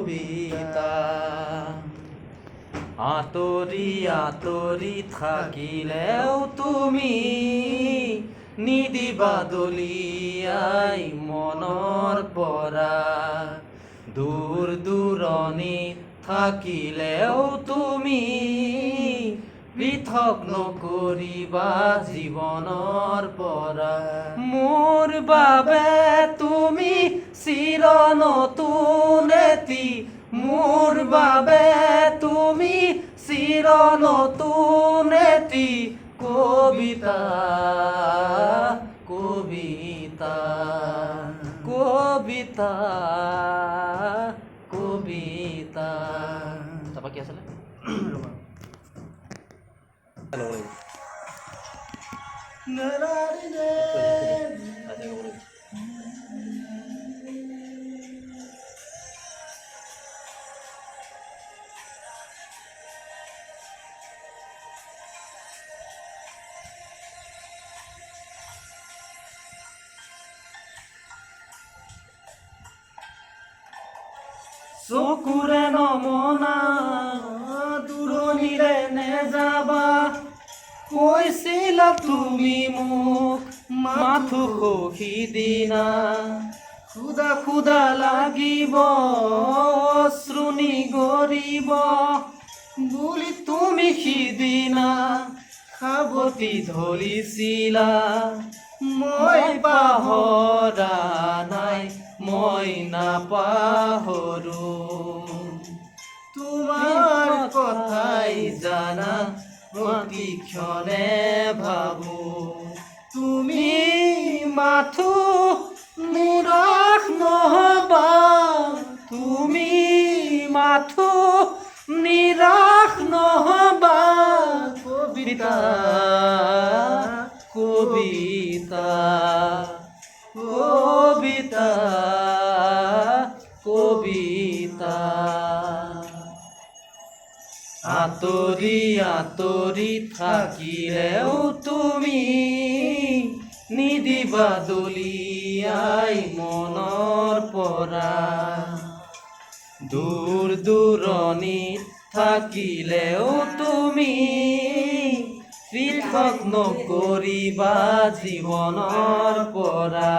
কবিতা। আঁতৰি আঁতৰি থাকিলেও তুমি নিদিবা দলিয়াই মনৰ পৰা। দূৰ দূৰণিত থাকিলেও তুমি পৃথক নকৰিবা জীৱনৰ পৰা। মোৰ বাবে তুমি চিৰ নতুন এটি, মোৰ বাবে তুমি চিৰ নতুন এটি কবিতা, কবিতা, কবিতা, কবিতা। তাৰপৰা কি আছিলে? চকুৰে নমনা দূৰণিৰে নেযাবা, কৈছিলা তুমি মোক মাথো সিদিনা। খুদা খুদা লাগিব অশ্ৰু নিগৰিব বুলি তুমি সিদিনা সাৱটি ধৰিছিলা। মই পাহৰা নাই, মই নাপাহৰো তোমাৰ কথাই জানা প্ৰতিক্ষণে ভাবো। তুমি মাথো নিৰাশ নহবা, তুমি মাথো নিৰাশ নহবা। কবিতা, কবিতা, কবিতা, কবিতা। আঁতৰি আঁতৰি থাকিলেও তুমি নিদিবা দলিয়াই মনৰ পৰা। দূৰ দূৰণিত থাকিলেও তুমি পৃথক নকৰিবা জীৱনৰ পৰা।